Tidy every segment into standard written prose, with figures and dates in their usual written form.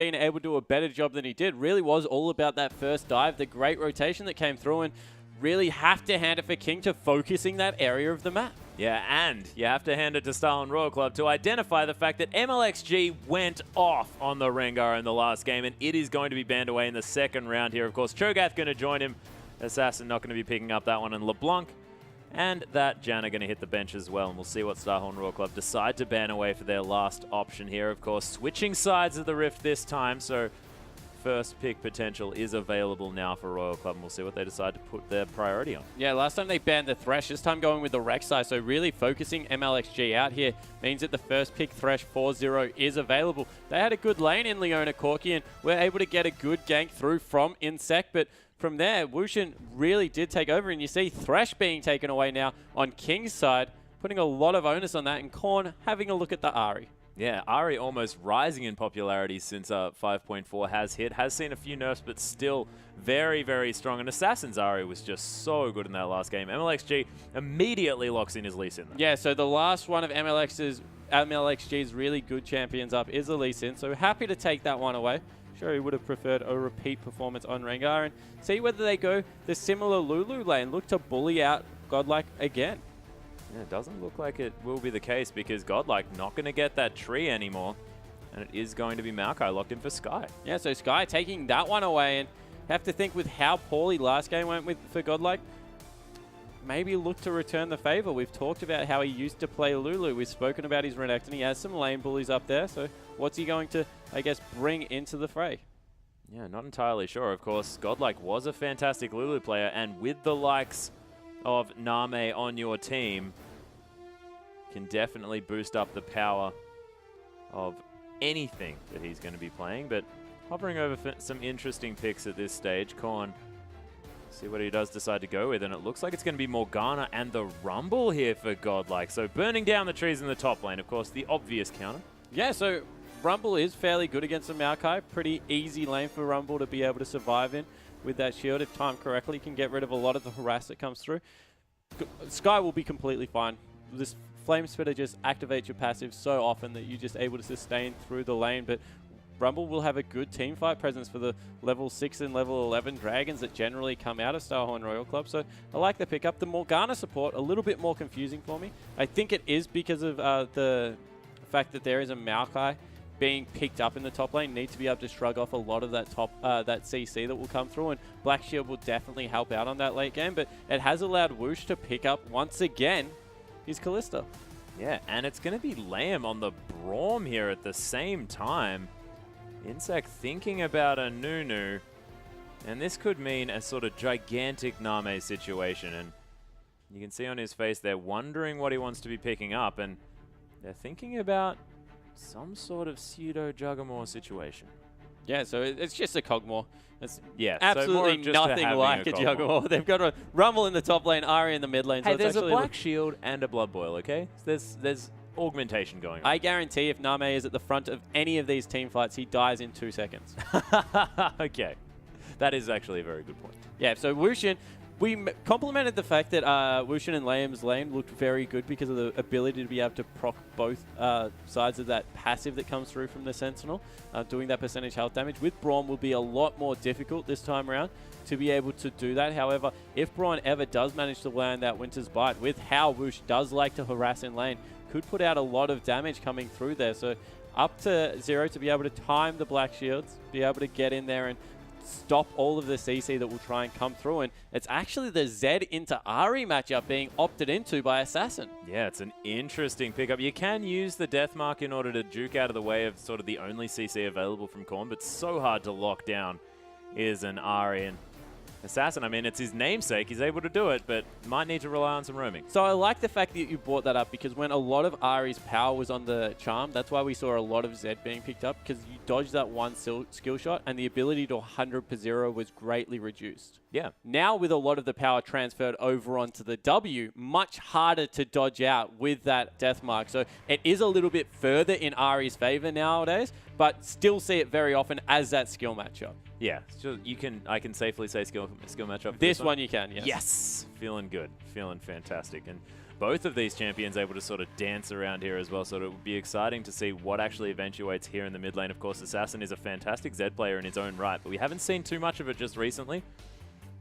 been able to do a better job than he did. Really was all about that first dive, the great rotation that came through, and really have to hand it for King to focusing that area of the map. Yeah, and you have to hand it to Stalin Royal Club to identify the fact that MLXG went off on the Rengar in the last game, and it is going to be banned away in the second round here. Of course, Cho'Gath going to join him. Assassin not going to be picking up that one, and LeBlanc and that Jan are going to hit the bench as well, and we'll see what Starhorn Royal Club decide to ban away for their last option here. Of course, switching sides of the Rift this time, so first pick potential is available now for Royal Club, and we'll see what they decide to put their priority on. Yeah, last time they banned the Thresh, this time going with the Rek'Sai, so really focusing MLXG out here means that the first pick Thresh 4-0 is available. They had a good lane in Leona Corki and were able to get a good gank through from Insect, but from there, Wushin really did take over, and you see Thresh being taken away now on King's side, putting a lot of onus on that, and Korn having a look at the Ahri. Yeah, Ahri almost rising in popularity since 5.4 has hit. Has seen a few nerfs, but still very, very strong. And Assassin's Ahri was just so good in that last game. MLXG immediately locks in his Lee Sin. Yeah, so the last one of MLXG's really good champions up is the Lee Sin, so happy to take that one away. Sure, he would have preferred a repeat performance on Rengar, and see whether they go the similar Lulu lane, look to bully out Godlike again. Yeah, it doesn't look like it will be the case, because Godlike not going to get that tree anymore, and it is going to be Maokai locked in for Sky. Yeah, so Sky taking that one away, and have to think with how poorly last game went for Godlike, maybe look to return the favor. We've talked about how he used to play Lulu. We've spoken about his Renekton. He has some lane bullies up there, so what's he going to, I guess, bring into the fray? Yeah, not entirely sure. Of course, Godlike was a fantastic Lulu player, and with the likes of Name on your team, can definitely boost up the power of anything that he's going to be playing. But hovering over for some interesting picks at this stage. Korn, see what he does decide to go with, and it looks like it's going to be Morgana and the Rumble here for Godlike. So burning down the trees in the top lane, of course, the obvious counter. Yeah, so Rumble is fairly good against the Maokai. Pretty easy lane for Rumble to be able to survive in with that shield. If timed correctly, can get rid of a lot of the harass that comes through. Sky will be completely fine. This Flame Spitter just activates your passive so often that you're just able to sustain through the lane, but Rumble will have a good team fight presence for the level 6 and level 11 dragons that generally come out of Starhorn Royal Club, so I like the pickup. The Morgana support, a little bit more confusing for me. I think it is because of the fact that there is a Maokai being picked up in the top lane. Need to be able to shrug off a lot of that that CC that will come through, and Black Shield will definitely help out on that late game, but it has allowed Woosh to pick up once again his Kalista. Yeah, and it's going to be Lamb on the Braum here at the same time. Insect thinking about a Nunu, and this could mean a sort of gigantic Name situation, and you can see on his face they're wondering what he wants to be picking up, and they're thinking about some sort of pseudo-Juggermore situation. Yeah, so it's just a Cogmore. It's so absolutely nothing like a Juggermore. They've got a Rumble in the top lane, Ahri in the mid lane. Hey, so there's a Black Shield and a Blood Boil, okay? There's augmentation going on. I guarantee if Name is at the front of any of these team fights, he dies in 2 seconds. Okay. That is actually a very good point. Yeah, so Wushin, we complimented the fact that Wushin and Liam's lane looked very good because of the ability to be able to proc both sides of that passive that comes through from the Sentinel. Doing that percentage health damage with Braum will be a lot more difficult this time around to be able to do that. However, if Braum ever does manage to land that Winter's Bite, with how Woosh does like to harass in lane, could put out a lot of damage coming through there. So up to 0 to be able to time the Black Shields, be able to get in there and stop all of the CC that will try and come through. And it's actually the Zed into Ahri matchup being opted into by Assassin. Yeah, it's an interesting pickup. You can use the Death Mark in order to juke out of the way of sort of the only CC available from Korn, but so hard to lock down is an Ahri. And Assassin, I mean, it's his namesake. He's able to do it, but might need to rely on some roaming. So I like the fact that you brought that up, because when a lot of Ahri's power was on the charm, that's why we saw a lot of Zed being picked up, because you dodged that one skill shot and the ability to 100 per 0 was greatly reduced. Yeah. Now with a lot of the power transferred over onto the W, much harder to dodge out with that Death Mark. So it is a little bit further in Ahri's favor nowadays, but still see it very often as that skill matchup. Yeah, so I can safely say skill matchup. This one you can, yes. Yes, feeling good, feeling fantastic. And both of these champions able to sort of dance around here as well, so it would be exciting to see what actually eventuates here in the mid lane. Of course, Assassin is a fantastic Zed player in his own right, but we haven't seen too much of it just recently.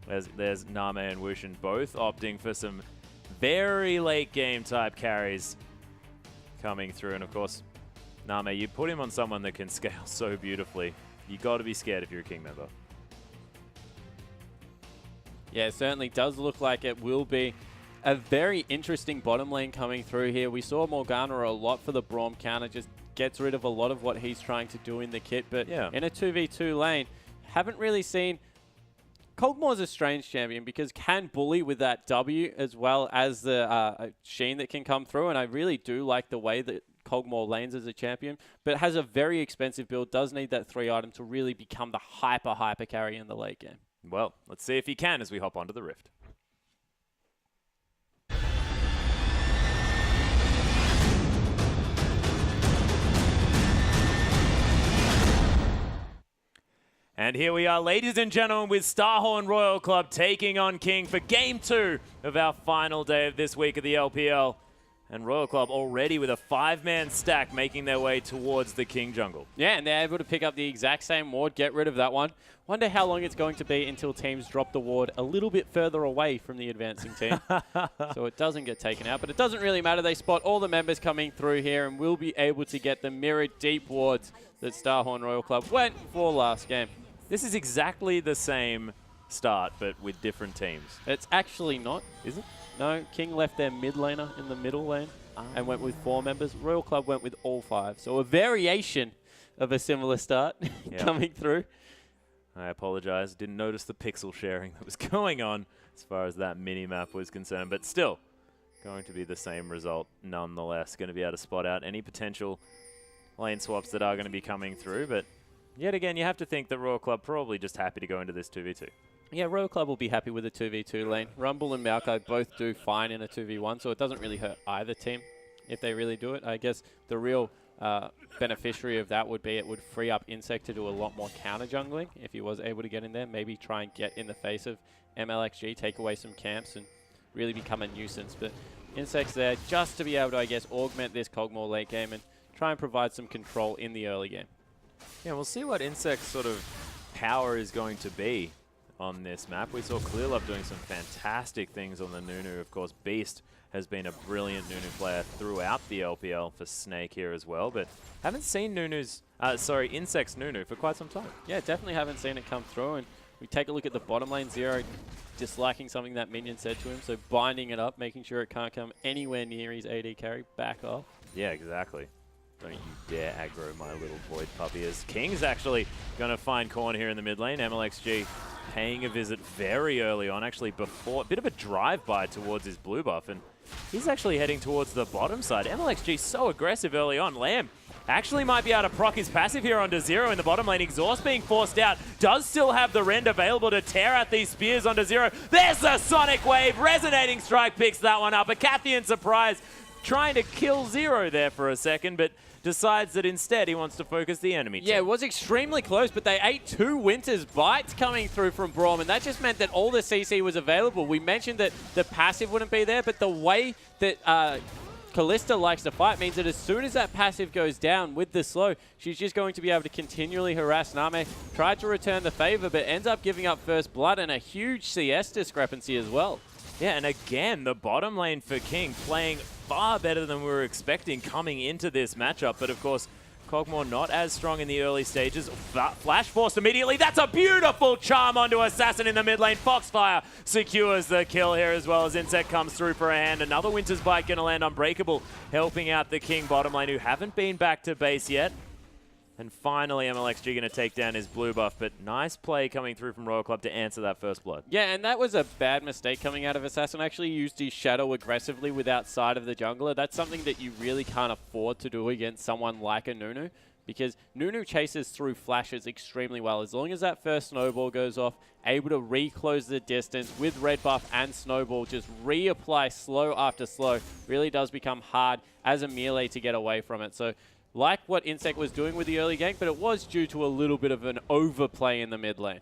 There's Name and Wushin both opting for some very late game type carries coming through, and of course, Name, you put him on someone that can scale so beautifully. You got to be scared if you're a King member. Yeah, it certainly does look like it will be a very interesting bottom lane coming through here. We saw Morgana a lot for the Braum counter, just gets rid of a lot of what he's trying to do in the kit, but in a 2v2 lane, haven't really seen... Kog'Maw's a strange champion because can bully with that W as well as the Sheen that can come through, and I really do like the way that Kog'Maw lanes as a champion, but has a very expensive build, does need that 3 item to really become the hyper carry in the late game. Well, let's see if he can as we hop onto the Rift. And here we are, ladies and gentlemen, with Starhorn Royal Club taking on King for Game 2 of our final day of this week of the LPL. And Royal Club already with a 5-man stack making their way towards the King jungle. Yeah, and they're able to pick up the exact same ward, get rid of that one. Wonder how long it's going to be until teams drop the ward a little bit further away from the advancing team. So it doesn't get taken out, but it doesn't really matter. They spot all the members coming through here and will be able to get the mirrored deep wards that Starhorn Royal Club went for last game. This is exactly the same start, but with different teams. It's actually not. Is it? No, King left their mid laner in the middle lane and went with 4 members. Royal Club went with all 5. So a variation of a similar start coming through. I apologize. Didn't notice the pixel sharing that was going on as far as that mini-map was concerned. But still, going to be the same result nonetheless. Going to be able to spot out any potential lane swaps that are going to be coming through. But yet again, you have to think that Royal Club probably just happy to go into this 2v2. Yeah, Royal Club will be happy with a 2v2 lane. Rumble and Maokai both do fine in a 2v1, so it doesn't really hurt either team if they really do it. I guess the real beneficiary of that would be it would free up Insect to do a lot more counter jungling if he was able to get in there. Maybe try and get in the face of MLXG, take away some camps, and really become a nuisance. But Insect's there just to be able to, I guess, augment this Kog'Maw late game and try and provide some control in the early game. Yeah, we'll see what Insect's sort of power is going to be on this map. We saw Clearlove doing some fantastic things on the Nunu. Of course, Beast has been a brilliant Nunu player throughout the LPL for Snake here as well, but haven't seen Insect's Nunu for quite some time. Yeah, definitely haven't seen it come through, and we take a look at the bottom lane. Zero disliking something that minion said to him, so binding it up, making sure it can't come anywhere near his AD carry. Back off. Yeah, exactly. Don't you dare aggro my little void puppy, as King's actually going to find corner here in the mid lane. MLXG paying a visit very early on, actually before, a bit of a drive-by towards his blue buff, and he's actually heading towards the bottom side. MLXG so aggressive early on. Lamb actually might be able to proc his passive here onto Zero in the bottom lane. Exhaust being forced out. Does still have the rend available to tear out these spears onto Zero. There's a Sonic Wave. Resonating Strike picks that one up. A Cathian surprise trying to kill Zero there for a second, but decides that instead he wants to focus the enemy team. Yeah, it was extremely close, but they ate 2 Winter's Bites coming through from Braum, and that just meant that all the CC was available. We mentioned that the passive wouldn't be there, but the way that Callista likes to fight means that as soon as that passive goes down with the slow, she's just going to be able to continually harass Name. Tried to return the favor, but ends up giving up first blood and a huge CS discrepancy as well. Yeah, and again, the bottom lane for King playing far better than we were expecting coming into this matchup. But of course, Kog'Maw not as strong in the early stages. Flash forced immediately. That's a beautiful charm onto Assassin in the mid lane. Foxfire secures the kill here as well as Insect comes through for a hand. Another Winter's Bite going to land Unbreakable, helping out the King bottom lane who haven't been back to base yet. And finally, MLXG going to take down his blue buff, but nice play coming through from Royal Club to answer that first blood. Yeah, and that was a bad mistake coming out of Assassin. Actually used his shadow aggressively with outside of the jungler. That's something that you really can't afford to do against someone like a Nunu, because Nunu chases through flashes extremely well. As long as that first snowball goes off, able to reclose the distance with red buff and snowball, just reapply slow after slow, really does become hard as a melee to get away from it. So like what Insect was doing with the early gank, but it was due to a little bit of an overplay in the mid lane.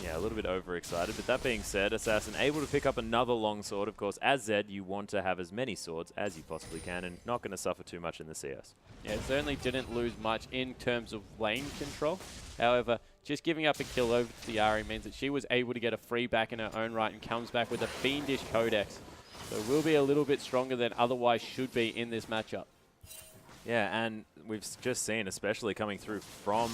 Yeah, a little bit overexcited. But that being said, Assassin able to pick up another long sword. Of course, as Zed, you want to have as many swords as you possibly can and not going to suffer too much in the CS. Yeah, it certainly didn't lose much in terms of lane control. However, just giving up a kill over to the Ari means that she was able to get a free back in her own right and comes back with a fiendish codex. So will be a little bit stronger than otherwise should be in this matchup. Yeah, and we've just seen, especially coming through from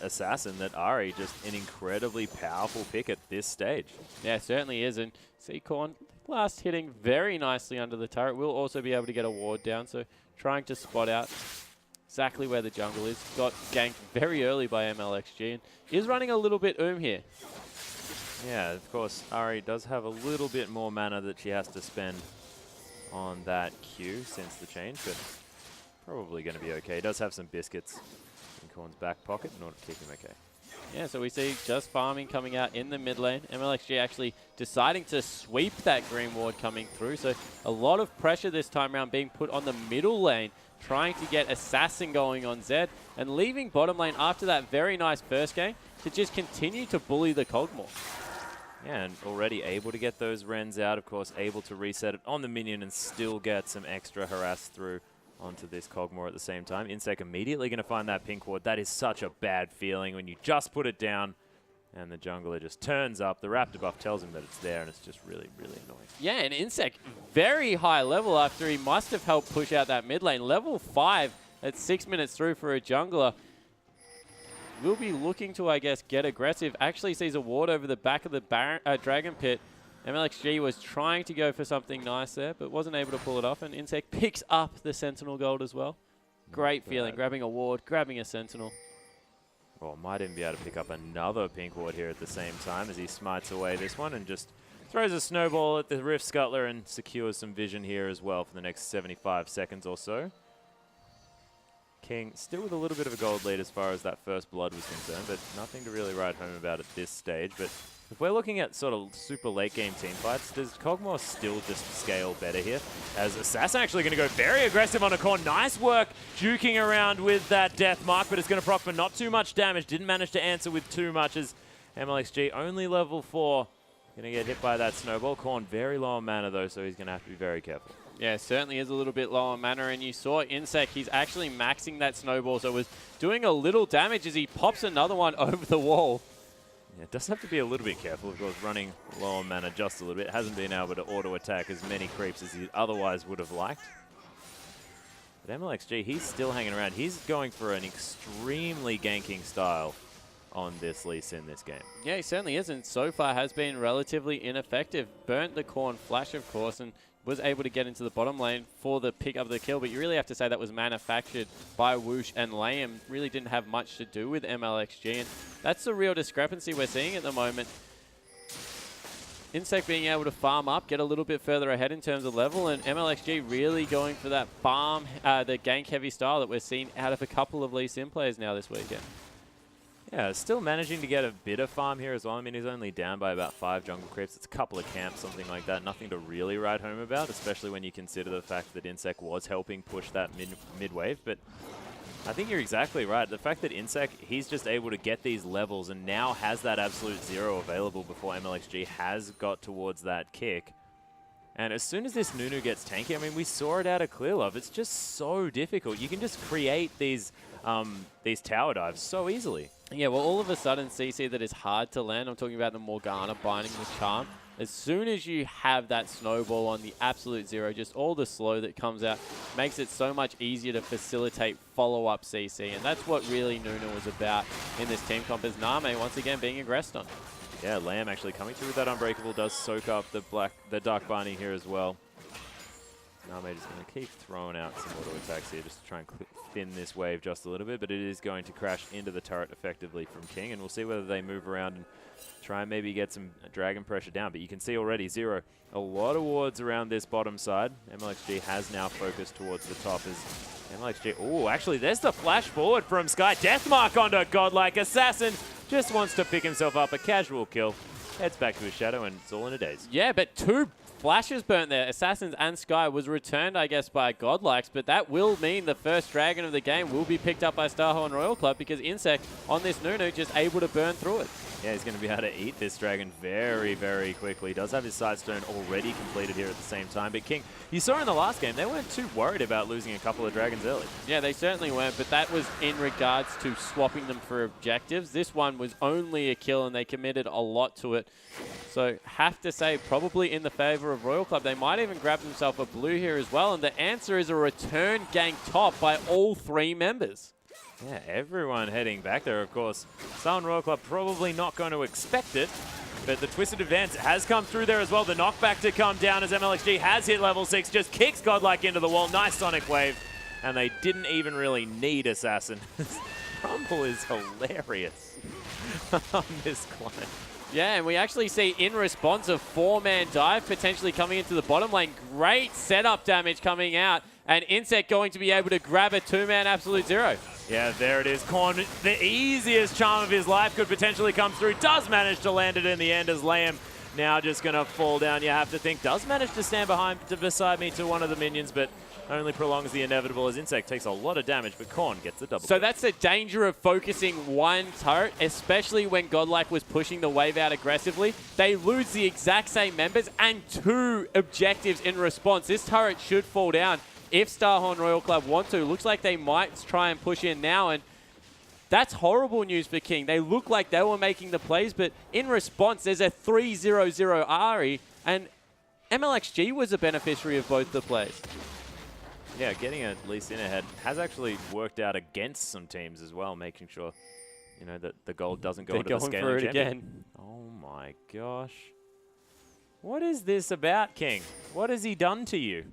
Assassin, that Ari just an incredibly powerful pick at this stage. Yeah, certainly is. And Seacorn blast hitting very nicely under the turret. Will also be able to get a ward down, so trying to spot out exactly where the jungle is. Got ganked very early by MLXG and is running a little bit here. Yeah, of course, Ari does have a little bit more mana that she has to spend on that Q since the change, but probably going to be okay. He does have some biscuits in Korn's back pocket in order to keep him okay. Yeah, so we see just farming coming out in the mid lane. MLXG actually deciding to sweep that green ward coming through. So a lot of pressure this time around being put on the middle lane, trying to get Assassin going on Zed, and leaving bottom lane after that very nice first game to just continue to bully the Kog'Maw. Yeah, and already able to get those Rens out, of course, able to reset it on the minion and still get some extra harass through onto this Kog'Maw at the same time. Insec immediately going to find that pink ward. That is such a bad feeling when you just put it down and the jungler just turns up. The Raptor buff tells him that it's there, and it's just really, really annoying. Yeah, and Insec very high level after he must have helped push out that mid lane. Level 5 at 6 minutes through for a jungler. Will be looking to, I guess, get aggressive. Actually sees a ward over the back of the Dragon Pit. MLXG was trying to go for something nice there, but wasn't able to pull it off. And Insec picks up the Sentinel Gold as well. Great feeling, grabbing a ward, grabbing a Sentinel. Well, might even be able to pick up another pink ward here at the same time as he smites away this one and just throws a snowball at the Rift Scuttler and secures some vision here as well for the next 75 seconds or so. King still with a little bit of a gold lead as far as that first blood was concerned, but nothing to really write home about at this stage. But if we're looking at sort of super late game team fights, does Kog'Maw still just scale better here? As Assassin actually going to go very aggressive on a Korn. Nice work juking around with that death mark, but it's going to proc for not too much damage. Didn't manage to answer with too much as MLXG only level 4. Going to get hit by that snowball. Korn very low on mana though, so he's going to have to be very careful. Yeah, certainly is a little bit low on mana, and you saw Insec, he's actually maxing that snowball, so was doing a little damage as he pops another one over the wall. Yeah, does have to be a little bit careful, of course, running low on mana just a little bit. Hasn't been able to auto-attack as many creeps as he otherwise would have liked. But MLXG, he's still hanging around. He's going for an extremely ganking style on this Lee Sin this game. Yeah, he certainly is, and so far has been relatively ineffective. Burnt the Korn flash, of course, and was able to get into the bottom lane for the pick of the kill, but you really have to say that was manufactured by Whoosh, and Liam really didn't have much to do with MLXG, and that's the real discrepancy we're seeing at the moment. Insec being able to farm up, get a little bit further ahead in terms of level, and MLXG really going for that farm, the gank heavy style that we're seeing out of a couple of Lee Sin players now this weekend. Yeah, still managing to get a bit of farm here as well. I mean, he's only down by about 5 jungle creeps. It's a couple of camps, something like that. Nothing to really write home about, especially when you consider the fact that Insec was helping push that mid-wave. But I think you're exactly right. The fact that Insec, he's just able to get these levels and now has that absolute 0 available before MLXG has got towards that kick. And as soon as this Nunu gets tanky, I mean, we saw it out of Clear Love. It's just so difficult. You can just create these tower dives so easily. Yeah, well, all of a sudden, CC that is hard to land. I'm talking about the Morgana binding the charm. As soon as you have that snowball on the absolute 0, just all the slow that comes out makes it so much easier to facilitate follow-up CC. And that's what really Nunu was about in this team comp, as Name once again being aggressed on. Yeah, Lamb actually coming through with that Unbreakable does soak up the Dark Binding here as well. Name just going to keep throwing out some auto attacks here just to try and thin this wave just a little bit, but it is going to crash into the turret effectively from King, and we'll see whether they move around and try and maybe get some dragon pressure down. But you can see already, 0. A lot of wards around this bottom side. MLXG has now focused towards the top as MLXG... Oh, actually, there's the flash forward from Sky. Deathmark onto Godlike. Assassin just wants to pick himself up. A casual kill. Heads back to his shadow, and it's all in a daze. Yeah, but 2 flashes burnt there. Assassins and Sky was returned, I guess, by Godlikes, but that will mean the first dragon of the game will be picked up by Starhorn Royal Club because Insect on this Nunu just able to burn through it. Yeah, he's going to be able to eat this dragon very, very quickly. He does have his Sidestone already completed here at the same time. But King, you saw in the last game, they weren't too worried about losing a couple of dragons early. Yeah, they certainly weren't, but that was in regards to swapping them for objectives. This one was only a kill, and they committed a lot to it. So have to say, probably in the favor of Royal Club. They might even grab themselves a blue here as well, and the answer is a return gank top by all 3 members. Yeah, everyone heading back there, of course. Starhorn Royal Club probably not going to expect it, but the Twisted Advance has come through there as well. The knockback to come down as MLXG has hit level 6, just kicks Godlike into the wall. Nice Sonic Wave, and they didn't even really need Assassin. Rumble is hilarious on this climb. Yeah, and we actually see in response a 4-man dive potentially coming into the bottom lane. Great setup damage coming out, and Insect going to be able to grab a 2-man Absolute Zero. Yeah, there it is. Korn, the easiest charm of his life could potentially come through. Does manage to land it in the end as Liam now just going to fall down. You have to think. Does manage to stand beside me to one of the minions, but only prolongs the inevitable as Insect takes a lot of damage, but Korn gets the double. So kill. that's the danger of focusing one turret, especially when Godlike was pushing the wave out aggressively. They lose the exact same members and 2 objectives in response. This turret should fall down if Starhorn Royal Club want to. Looks like they might try and push in now, and that's horrible news for King. They look like they were making the plays, but in response, there's a 3-0-0 Ari, and MLXG was a beneficiary of both the plays. Yeah, getting at least in ahead has actually worked out against some teams as well, making sure, you know, that the gold doesn't go into the scaling for it champion. again. Oh my gosh. What is this about, King? What has he done to you?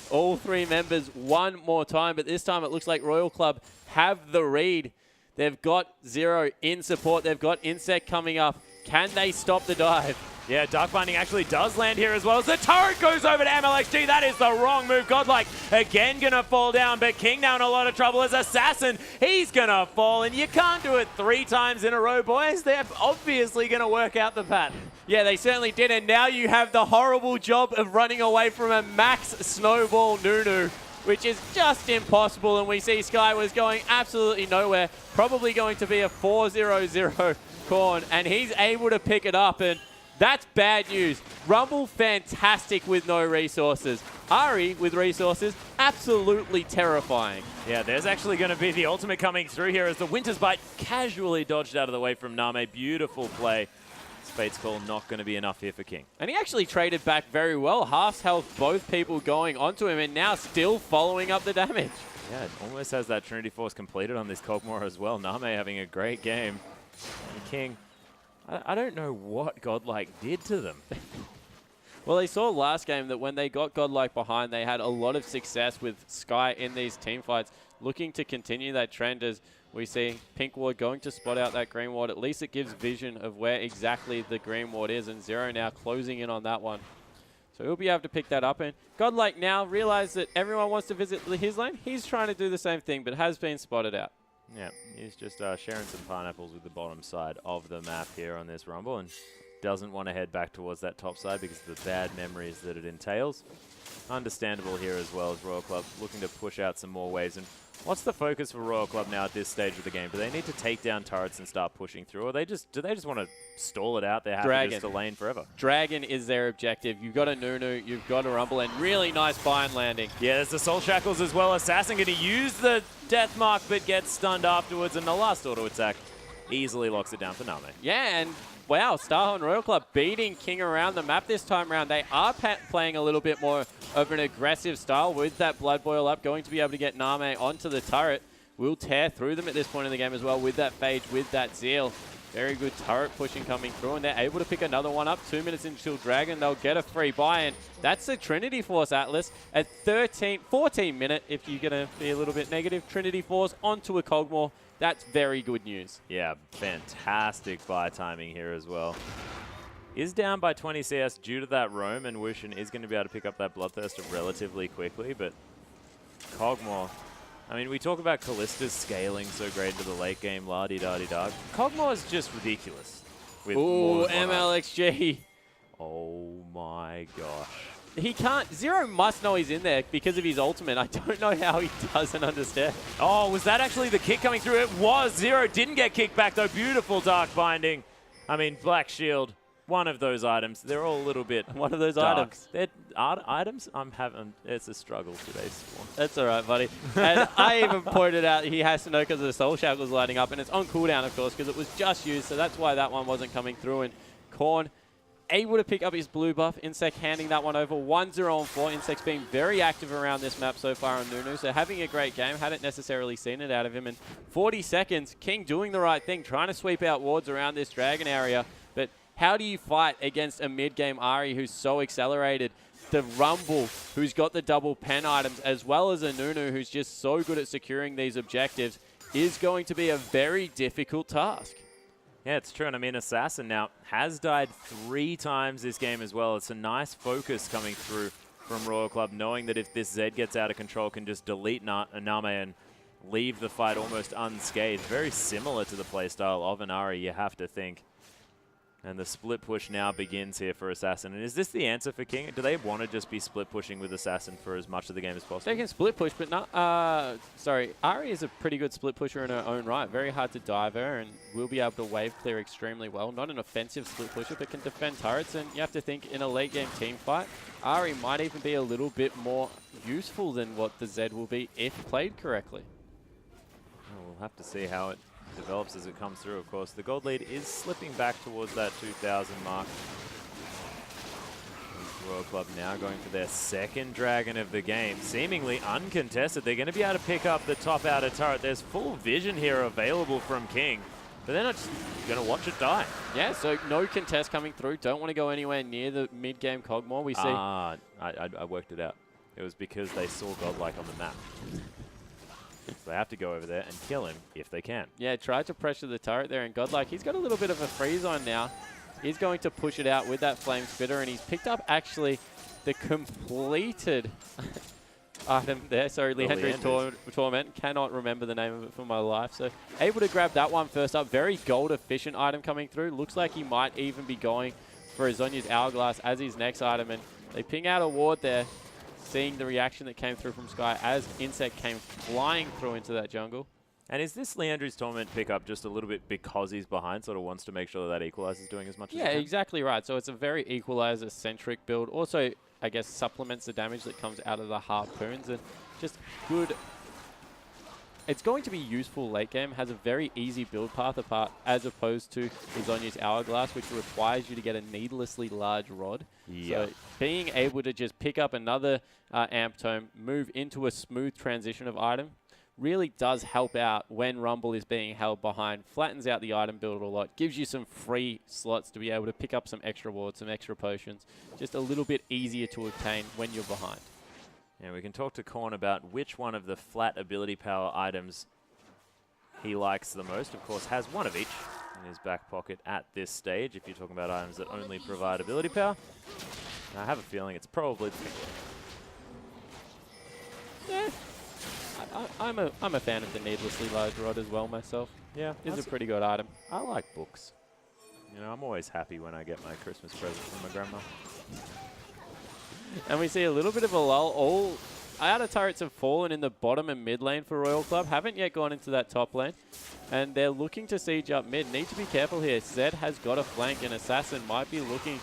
All 3 members one more time, but this time it looks like Royal Club have the read. They've got Zero in support. They've got Insect coming up. Can they stop the dive? Yeah, Dark Binding actually does land here as well as the turret goes over to MLXG. That is the wrong move. Godlike again gonna fall down, but King now in a lot of trouble as Assassin. He's gonna fall, and you can't do it 3 times in a row, boys. They're obviously gonna work out the pattern. Yeah, they certainly did, and now you have the horrible job of running away from a max snowball Nunu, which is just impossible, and we see Sky was going absolutely nowhere, probably going to be a 4-0-0 Korn, and he's able to pick it up, and that's bad news. Rumble, fantastic with no resources. Ari, with resources, absolutely terrifying. Yeah, there's actually going to be the ultimate coming through here as the Winter's Bite casually dodged out of the way from Name. Beautiful play. Fate's Call not going to be enough here for King. And he actually traded back very well. Half health, both people going onto him, and now still following up the damage. Yeah, it almost has that Trinity Force completed on this Kog'Maw as well. Name having a great game. And King, I don't know what Godlike did to them. Well, they saw last game that when they got Godlike behind, they had a lot of success with Sky in these team fights, looking to continue that trend as we see Pink Ward going to spot out that Green Ward. At least it gives vision of where exactly the Green Ward is, and Zero now closing in on that one. So he'll be able to pick that up, and Godlike now realized that everyone wants to visit his lane. He's trying to do the same thing, but has been spotted out. Yeah, he's just sharing some pineapples with the bottom side of the map here on this Rumble, and doesn't want to head back towards that top side because of the bad memories that it entails. Understandable here as well as Royal Club looking to push out some more waves. And what's the focus for Royal Club now at this stage of the game? Do they need to take down turrets and start pushing through, or do they just want to stall it out? They're happy just to lane forever. Dragon is their objective. You've got a Nunu, you've got a Rumble, and really nice bind landing. Yeah, there's the Soul Shackles as well. Assassin going to use the Death Mark, but gets stunned afterwards, and the last auto attack easily locks it down for Name. Yeah, and wow, Starhorn Royal Club beating King around the map this time around. They are playing a little bit more of an aggressive style with that Blood Boil up, going to be able to get Name onto the turret. Will tear through them at this point in the game as well with that Phage, with that Zeal. Very good turret pushing coming through, and they're able to pick another one up. 2 minutes into Dragon, they'll get a free buy, and that's the Trinity Force Atlas at 14 minute, if you're going to be a little bit negative. Trinity Force onto a Kog'Maw. That's very good news. Yeah, fantastic buy timing here as well. Is down by 20 CS due to that roam, and Wushin is going to be able to pick up that Bloodthirster relatively quickly, but Kog'Maw, I mean, we talk about Kallista's scaling so great into the late game, la-di-da-di-da. Kog'Maw is just ridiculous. With ooh, MLXG. Oh my gosh. He can't. Zero must know he's in there because of his ultimate. I don't know how he doesn't understand. Oh, was that actually the kick coming through? It was. Zero didn't get kicked back, though. Beautiful Dark Binding. I mean, Black Shield, one of those items. They're all a little bit One of those dark. items. They're items? I'm having, it's a struggle today, Spawn. That's all right, buddy. And I even pointed out he has to know because the Soul Shackle's lighting up, and it's on cooldown, of course, because it was just used, so that's why that one wasn't coming through. And Korn able to pick up his blue buff. Insec handing that one over. 1-0 on 4. Insec's been very active around this map so far on Nunu, so having a great game. Hadn't necessarily seen it out of him. In 40 seconds, King doing the right thing, trying to sweep out wards around this dragon area. But how do you fight against a mid-game Ari who's so accelerated? The Rumble, who's got the double pen items, as well as a Nunu who's just so good at securing these objectives, is going to be a very difficult task. Yeah, it's true. And I mean, Assassin now has died 3 times this game as well. It's a nice focus coming through from Royal Club, knowing that if this Zed gets out of control, can just delete Name and leave the fight almost unscathed. Very similar to the playstyle of an Ari, you have to think. And the split push now begins here for Assassin. And is this the answer for King? Do they want to just be split pushing with Assassin for as much of the game as possible? They can split push, but not... sorry, Ari is a pretty good split pusher in her own right. Very hard to dive her, and will be able to wave clear extremely well. Not an offensive split pusher, but can defend turrets. And you have to think, in a late game team fight, Ari might even be a little bit more useful than what the Zed will be if played correctly. Well, we'll have to see how it develops as it comes through, of course. The gold lead is slipping back towards that 2,000 mark. Royal Club now going for their second dragon of the game. Seemingly uncontested. They're going to be able to pick up the top outer turret. There's full vision here available from King, but they're not just going to watch it die. Yeah, so no contest coming through. Don't want to go anywhere near the mid-game Cogmore. We see... I worked it out. It was because they saw Godlike on the map. So they have to go over there and kill him if they can. Yeah, tried to pressure the turret there, and Godlike, he's got a little bit of a freeze on now. He's going to push it out with that Flame Spitter, and he's picked up actually the completed item there. Sorry, Leandra's Torment. Cannot remember the name of it for my life. So able to grab that one first up. Very gold efficient item coming through. Looks like he might even be going for Azonia's Hourglass as his next item, and they ping out a ward there. Seeing the reaction that came through from Sky as Insect came flying through into that jungle. And is this Leandra's Torment pickup just a little bit because he's behind, sort of wants to make sure that Equalizer's doing as much as he can? Yeah, exactly right. So it's a very Equalizer-centric build. Also, I guess, supplements the damage that comes out of the Harpoons, and just good... It's going to be useful late game, has a very easy build path apart as opposed to Azonia's Hourglass, which requires you to get a needlessly large rod. Yep. So being able to just pick up another Amp Tome, move into a smooth transition of item, really does help out when Rumble is being held behind, flattens out the item build a lot, gives you some free slots to be able to pick up some extra wards, some extra potions, just a little bit easier to obtain when you're behind. And we can talk to Korn about which one of the flat ability power items he likes the most. Of course, has one of each in his back pocket at this stage, if you're talking about items that only provide ability power. And I have a feeling it's probably the Pickler. Yeah, I'm a fan of the needlessly large rod as well myself. Yeah, it's a pretty good item. I like books. You know, I'm always happy when I get my Christmas present from my grandma. And we see a little bit of a lull. All outer turrets have fallen in the bottom and mid lane for Royal Club. Haven't yet gone into that top lane. And they're looking to siege up mid. Need to be careful here. Zed has got a flank, and Assassin might be looking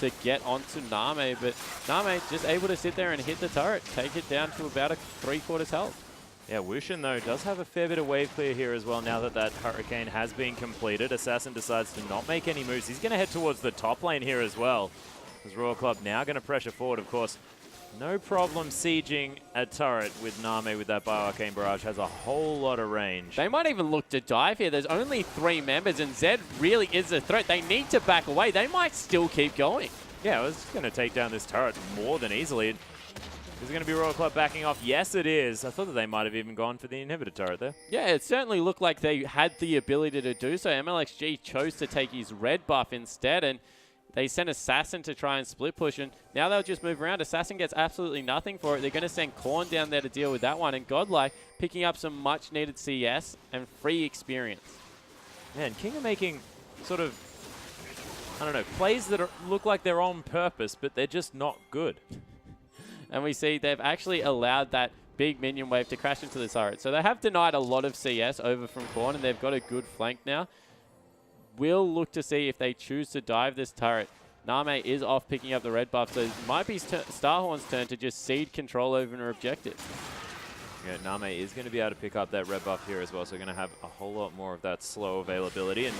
to get onto Name. But Name just able to sit there and hit the turret. Take it down to about a 3/4 health. Yeah, Wushin, though, does have a fair bit of wave clear here as well now that that Hurricane has been completed. Assassin decides to not make any moves. He's going to head towards the top lane here as well. As Royal Club now going to pressure forward, of course. No problem sieging a turret with Name with that Bio-Arcane Barrage. Has a whole lot of range. They might even look to dive here. There's only 3 members, and Zed really is a threat. They need to back away. They might still keep going. Yeah, I was going to take down this turret more than easily. Is it going to be Royal Club backing off? Yes, it is. I thought that they might have even gone for the inhibitor turret there. Yeah, it certainly looked like they had the ability to do so. MLXG chose to take his red buff instead, and they sent Assassin to try and split push, and now they'll just move around. Assassin gets absolutely nothing for it. They're going to send Korn down there to deal with that one, and Godlike picking up some much-needed CS and free experience. Man, King are making sort of I don't know, plays that look like they're on purpose, but they're just not good. And we see they've actually allowed that big minion wave to crash into the turret. So they have denied a lot of CS over from Korn, and they've got a good flank now. We'll look to see if they choose to dive this turret. Name is off picking up the red buff, so it might be Starhorn's turn to just cede control over an objective. Yeah, Name is going to be able to pick up that red buff here as well, so we're going to have a whole lot more of that slow availability. And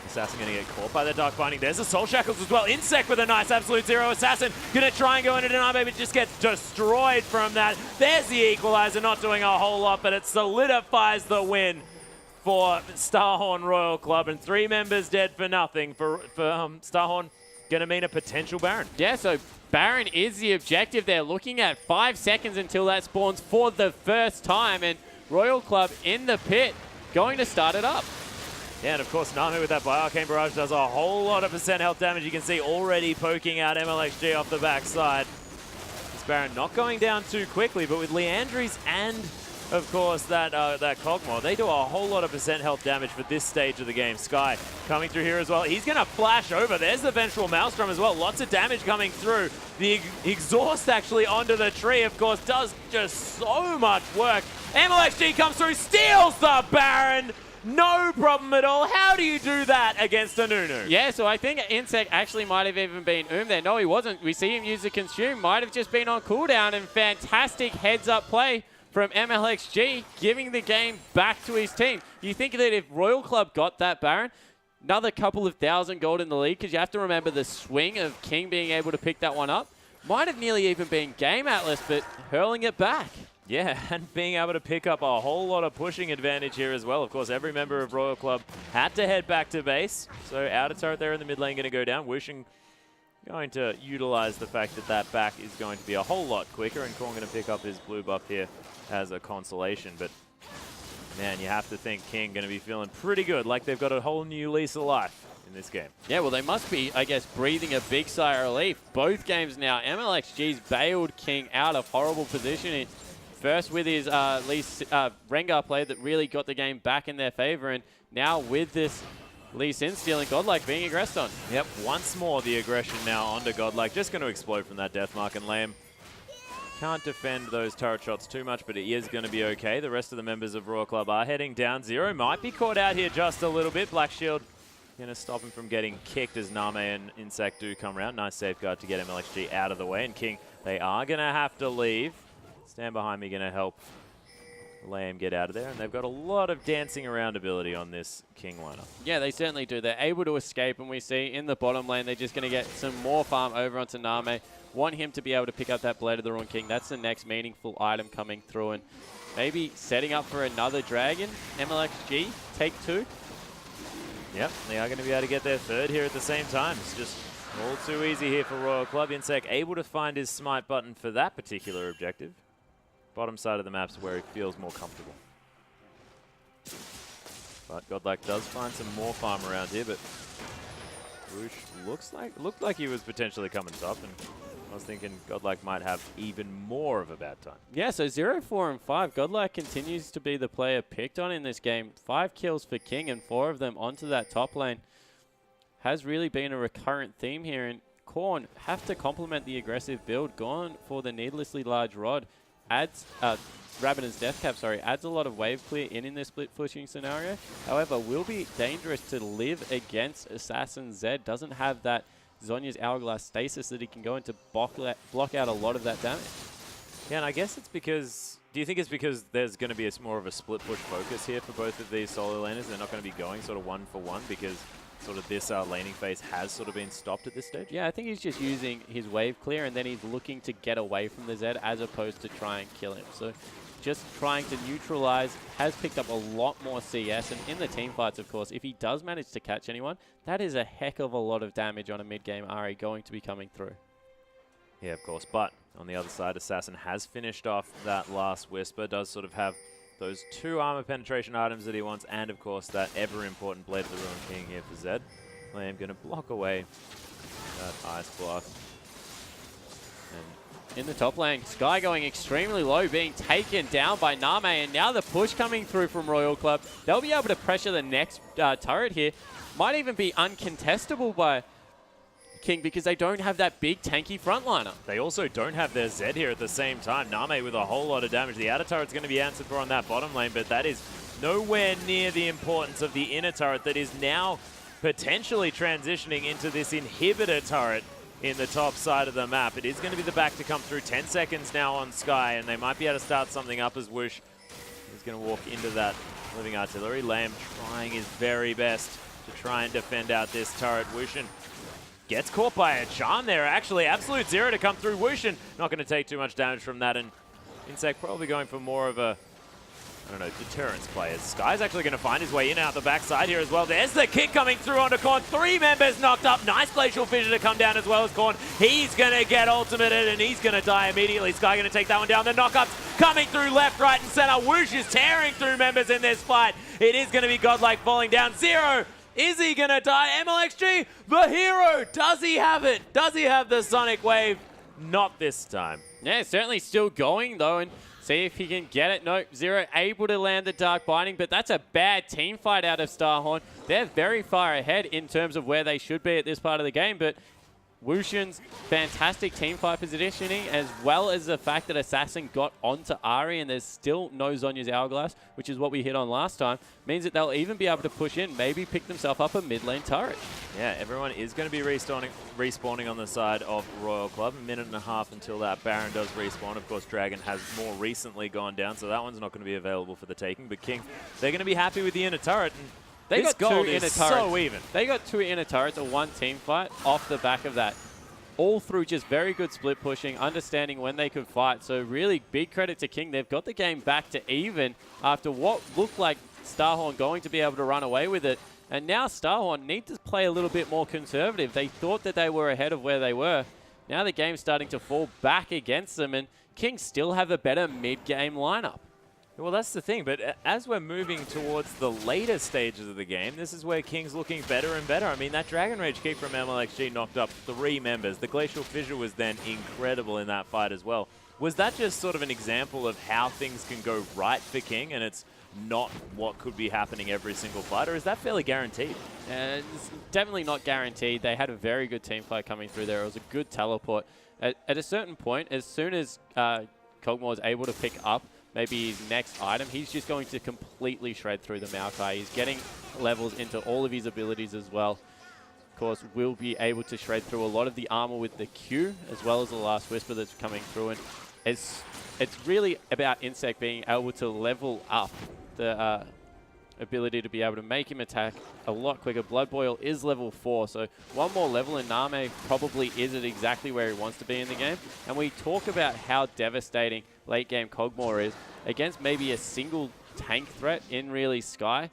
Assassin going to get caught by the Dark Binding. There's the Soul Shackles as well. Insect with a nice Absolute Zero. Assassin going to try and go into Name, but just gets destroyed from that. There's the equalizer, not doing a whole lot, but it solidifies the win for Starhorn Royal Club. And 3 members dead for nothing for Starhorn. Going to mean a potential Baron. Yeah, so Baron is the objective. They're looking at 5 seconds until that spawns for the first time. And Royal Club in the pit going to start it up. Yeah, and of course, Nami with that Arcane Barrage does a whole lot of % health damage. You can see already poking out MLXG off the backside. This Baron not going down too quickly, but with Leandries and, of course, that Kog'Maw, they do a whole lot of % health damage for this stage of the game. Sky coming through here as well. He's going to flash over. There's the Vengeful Maelstrom as well. Lots of damage coming through. The exhaust actually onto the tree, of course, does just so much work. MLXG comes through, steals the Baron. No problem at all. How do you do that against a Nunu? Yeah, so I think Insect actually might have even been there. No, he wasn't. We see him use the Consume. Might have just been on cooldown, and fantastic heads-up play from MLXG, giving the game back to his team. You think that if Royal Club got that Baron, another couple of 1,000 gold in the league, because you have to remember the swing of King being able to pick that one up. Might have nearly even been Game Atlas, but hurling it back. Yeah, and being able to pick up a whole lot of pushing advantage here as well. Of course, every member of Royal Club had to head back to base. So outer turret there in the mid lane going to go down. Wishing going to utilize the fact that that back is going to be a whole lot quicker. And Korn going to pick up his blue buff here as a consolation. But, man, you have to think King going to be feeling pretty good, like they've got a whole new lease of life in this game. Yeah, well, they must be, I guess, breathing a big sigh of relief. Both games now, MLXG's bailed King out of horrible positioning. First with his Rengar play that really got the game back in their favor, and now with this Lee Sin stealing Godlike being aggressed on. Yep, once more the aggression now onto Godlike, just going to explode from that death mark, and Lamb can't defend those turret shots too much, but he is going to be okay. The rest of the members of Royal Club are heading down. Zero might be caught out here just a little bit. Black Shield going to stop him from getting kicked as Name and Insect do come around. Nice safeguard to get MLXG out of the way, and King, they are going to have to leave. Stand behind me, going to help Lamb get out of there. And they've got a lot of dancing around ability on this King lineup. Yeah, they certainly do. They're able to escape, and we see in the bottom lane, they're just going to get some more farm over onto Name. Want him to be able to pick up that Blade of the Ruined King. That's the next meaningful item coming through. And maybe setting up for another Dragon. MLXG, take 2. Yep, they are going to be able to get their third here at the same time. It's just all too easy here for Royal Club. Insect able to find his smite button for that particular objective. Bottom side of the map's where he feels more comfortable. But Godlike does find some more farm around here, but Roosh looked like he was potentially coming top, and I was thinking Godlike might have even more of a bad time. Yeah, so 0, 4, and 5. Godlike continues to be the player picked on in this game. 5 kills for King and 4 of them onto that top lane. Has really been a recurrent theme here, and Korn have to complement the aggressive build. Gone for the needlessly large rod. Adds Rabadon's Death Cap, adds a lot of wave clear in this split pushing scenario. However, will be dangerous to live against Assassin Zed. Doesn't have that Zhonya's Hourglass stasis that he can go into block out a lot of that damage. Yeah, and I guess it's because... Do you think it's because there's going to be more of a split push focus here for both of these solo laners? They're not going to be going sort of 1-for-1 because sort of this laning phase has sort of been stopped at this stage? Yeah, I think he's just using his wave clear, and then he's looking to get away from the Zed as opposed to try and kill him. So just trying to neutralize, has picked up a lot more CS, and in the team fights, of course, if he does manage to catch anyone, that is a heck of a lot of damage on a mid-game Ahri going to be coming through. Yeah, of course, but on the other side, Assassin has finished off that last Whisper, does sort of have those 2 armor penetration items that he wants, and of course that ever-important Blade of the Ruined King here for Zed. Lamb going to block away that Ice Blast. And in the top lane, Sky going extremely low, being taken down by Name, and now the push coming through from Royal Club. They'll be able to pressure the next turret here. Might even be uncontestable by King, because they don't have that big tanky frontliner. They also don't have their Z here at the same time. Name with a whole lot of damage. The outer turret's going to be answered for on that bottom lane, but that is nowhere near the importance of the inner turret that is now potentially transitioning into this inhibitor turret in the top side of the map. It is going to be the back to come through. 10 seconds now on Sky, and they might be able to start something up as Whoosh is going to walk into that living artillery. Lamb trying his very best to try and defend out this turret. Wushin gets caught by a charm there. Actually, absolute zero to come through. Wushin not going to take too much damage from that, and Insect probably going for more of a, I don't know, deterrence players. Sky's actually going to find his way in out the backside here as well. There's the kick coming through onto Korn. 3 members knocked up. Nice Glacial Fissure to come down as well as Korn. He's going to get ultimated and he's going to die immediately. Sky going to take that one down. The knockups coming through left, right, and center. Whoosh is tearing through members in this fight. It is going to be Godlike falling down. Zero. Is he going to die? MLXG, the hero. Does he have it? Does he have the Sonic Wave? Not this time. Yeah, certainly still going though, and see if he can get it. No, Zero able to land the Dark Binding, but that's a bad team fight out of Starhorn. They're very far ahead in terms of where they should be at this part of the game, but Wushin's fantastic team fight positioning, as well as the fact that Assassin got onto Ari and there's still no Zhonya's Hourglass, which is what we hit on last time, means that they'll even be able to push in, maybe pick themselves up a mid lane turret. Yeah, everyone is going to be respawning on the side of Royal Club. A minute and a half until that Baron does respawn. Of course, Dragon has more recently gone down, so that one's not going to be available for the taking. But King, they're going to be happy with the inner turret. And they this got gold two inner is turrets. so even. They got 2 inner turrets, a 1 team fight off the back of that. All through just very good split pushing, understanding when they could fight. So really big credit to King. They've got the game back to even after what looked like Starhorn going to be able to run away with it. And now Starhorn need to play a little bit more conservative. They thought that they were ahead of where they were. Now the game's starting to fall back against them, and King still have a better mid-game lineup. Well, that's the thing, but as we're moving towards the later stages of the game, this is where King's looking better and better. I mean, that Dragon Rage kick from MLXG knocked up 3 members. The Glacial Fissure was then incredible in that fight as well. Was that just sort of an example of how things can go right for King, and it's not what could be happening every single fight, or is that fairly guaranteed? It's definitely not guaranteed. They had a very good team fight coming through there. It was a good teleport. At a certain point, as soon as Kog'Maw is able to pick up maybe his next item, he's just going to completely shred through the Maokai. He's getting levels into all of his abilities as well. Of course, will be able to shred through a lot of the armor with the Q, as well as the Last Whisper that's coming through. And it's really about Insect being able to level up the ability to be able to make him attack a lot quicker. Blood Boil is level 4, so 1 more level and Name probably is at exactly where he wants to be in the game. And we talk about how devastating late game Kog'Maw is against maybe a single tank threat in really Sky.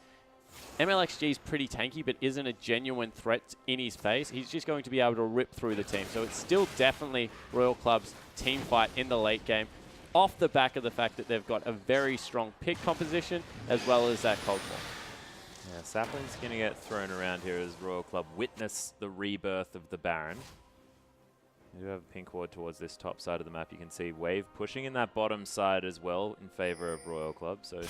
MLXG is pretty tanky, but isn't a genuine threat in his face. He's just going to be able to rip through the team. So it's still definitely Royal Club's team fight in the late game, off the back of the fact that they've got a very strong pick composition, as well as that Kog'Maw. Yeah, Sapling's going to get thrown around here as Royal Club witness the rebirth of the Baron. We do have a pink ward towards this top side of the map. You can see Wave pushing in that bottom side as well in favor of Royal Club. So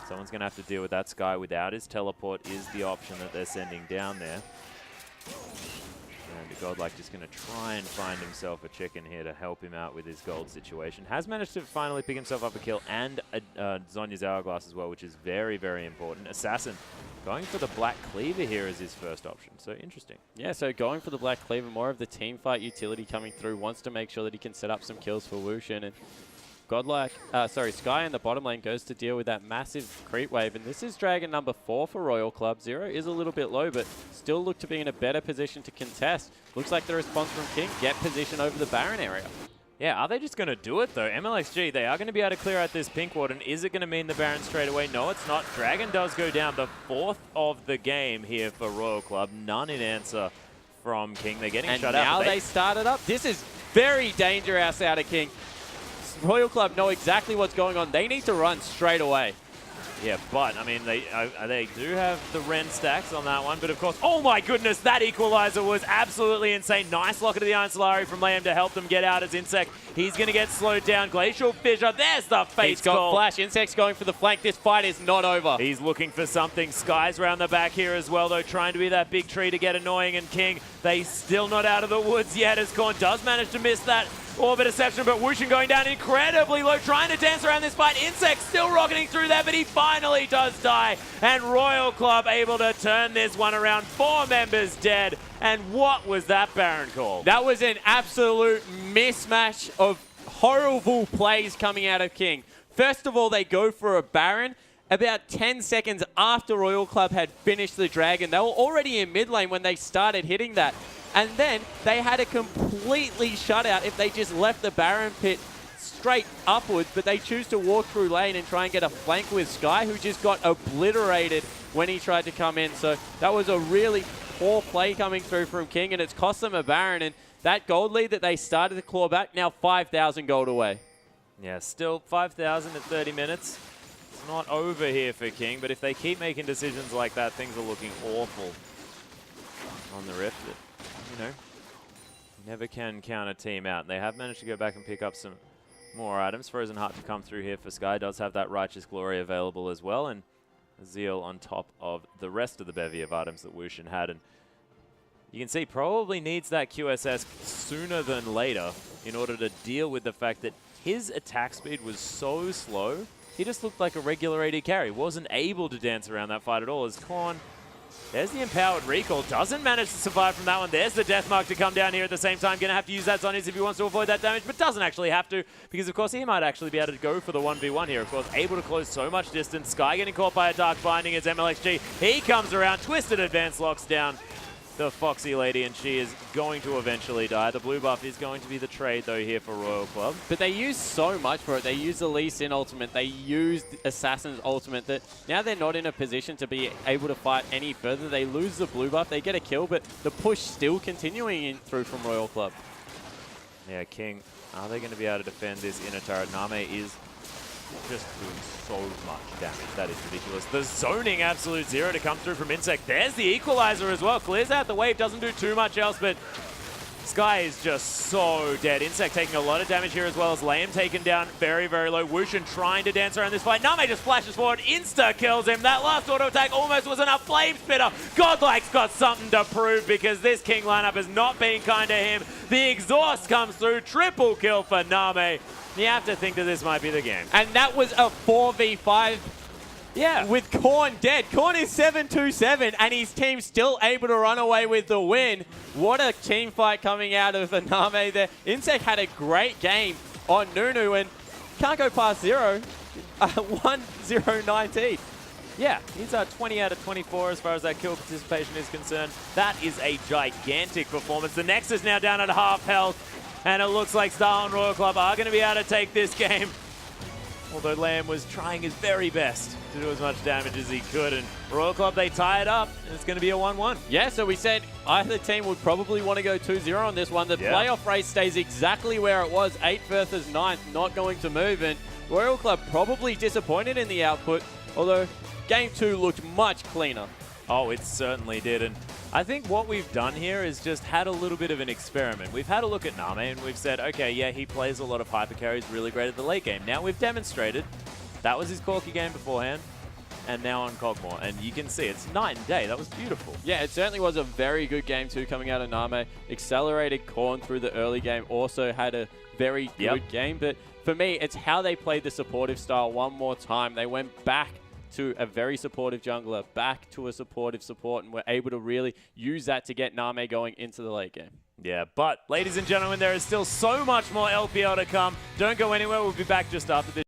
someone's going to have to deal with that. Sky without his teleport is the option that they're sending down there. And Godlike just going to try and find himself a chicken here to help him out with his gold situation. Has managed to finally pick himself up a kill and Zhonya's Hourglass as well, which is very, very important. Assassin going for the Black Cleaver here as his first option. So interesting. Yeah, so going for the Black Cleaver, more of the team fight utility coming through, wants to make sure that he can set up some kills for Wushin. And Sky in the bottom lane goes to deal with that massive creep wave. And this is Dragon number 4 for Royal Club. Zero is a little bit low, but still look to be in a better position to contest. Looks like the response from King, get position over the Baron area. Yeah, are they just going to do it though? MLXG, they are going to be able to clear out this pink ward, and is it going to mean the Baron straight away? No, it's not. Dragon does go down, the 4th of the game here for Royal Club. None in answer from King. They're getting shut out. And now they started up. This is very dangerous out of King. Royal Club know exactly what's going on. They need to run straight away. Yeah, but, I mean, they do have the Ren stacks on that one, but of course, oh my goodness, that equalizer was absolutely insane. Nice locket of the Iron Solari from Liam to help them get out as Insect. He's going to get slowed down. Glacial Fissure, there's the face got call. Flash. Insect's going for the flank. This fight is not over. He's looking for something. Sky's around the back here as well, though, trying to be that big tree to get annoying, and King, they still not out of the woods yet, as Korn does manage to miss that Orbit Deception, but Wushin going down incredibly low, trying to dance around this fight. Insect still rocketing through there, but he finally does die. And Royal Club able to turn this one around. 4 members dead. And what was that Baron call? That was an absolute mismatch of horrible plays coming out of King. First of all, they go for a Baron. About 10 seconds after Royal Club had finished the Dragon, they were already in mid lane when they started hitting that. And then they had a completely shutout if they just left the Baron pit straight upwards, but they choose to walk through lane and try and get a flank with Sky, who just got obliterated when he tried to come in. So that was a really poor play coming through from King, and it's cost them a Baron. And that gold lead that they started to claw back, now 5,000 gold away. Yeah, still 5,000 at 30 minutes. It's not over here for King, but if they keep making decisions like that, things are looking awful on the Rift. You know, never can count a team out. They have managed to go back and pick up some more items. Frozen Heart to come through here for Sky. Does have that Righteous Glory available as well, and Zeal on top of the rest of the bevy of items that Wushin had. And you can see probably needs that QSS sooner than later in order to deal with the fact that his attack speed was so slow. He just looked like a regular AD carry. Wasn't able to dance around that fight at all as Korn. There's the Empowered Recall. Doesn't manage to survive from that one. There's the Death Mark to come down here at the same time. Going to have to use that on his if he wants to avoid that damage, but doesn't actually have to, because of course he might actually be able to go for the 1v1 here. Of course, able to close so much distance. Sky getting caught by a Dark Binding as MLXG. He comes around, Twisted Advance locks down the Foxy Lady, and she is going to eventually die. The blue buff is going to be the trade, though, here for Royal Club. But they used so much for it. They used the Lee Sin ultimate. They used Assassin's ultimate that now they're not in a position to be able to fight any further. They lose the blue buff. They get a kill, but the push still continuing in through from Royal Club. Yeah, King, are they going to be able to defend this inner turret? Name is just doing so much damage. That is ridiculous. The zoning absolute zero to come through from Insect. There's the equalizer as well. Clears out the wave. Doesn't do too much else, but Sky is just so dead. Insect taking a lot of damage here as well as Liam taken down very, very low. Wushin trying to dance around this fight. Name just flashes forward. Insta kills him. That last auto attack almost was enough. Flame Spitter. Godlike's got something to prove because this King lineup has not been kind to him. The exhaust comes through. Triple kill for Name. You have to think that this might be the game. And that was a 4v5. Yeah. With Korn dead. Korn is 7-2-7, and his team still able to run away with the win. What a team fight coming out of Name there. Insect had a great game on Nunu, and can't go past 0. 1-0-19. Yeah, he's 20 out of 24 as far as that kill participation is concerned. That is a gigantic performance. The Nexus now down at half health. And it looks like Star and Royal Club are going to be able to take this game. Although Lamb was trying his very best to do as much damage as he could. And Royal Club, they tie it up. And it's going to be a 1-1. Yeah, so we said either team would probably want to go 2-0 on this one. The playoff race stays exactly where it was. 8th versus 9th, not going to move. And Royal Club probably disappointed in the output. Although Game 2 looked much cleaner. Oh, it certainly did. And I think what we've done here is just had a little bit of an experiment. We've had a look at Name and we've said, okay, yeah, he plays a lot of hyper carries, really great at the late game. Now we've demonstrated that was his Corky game beforehand, and now on Cogmore. And you can see it's night and day. That was beautiful. Yeah, it certainly was a very good game too coming out of Name. Accelerated Korn through the early game. Also had a very good game. But for me, it's how they played the supportive style one more time. They went back to a very supportive jungler, back to a supportive support, and were able to really use that to get Name going into the late game. Yeah, but ladies and gentlemen, there is still so much more LPL to come. Don't go anywhere. We'll be back just after this.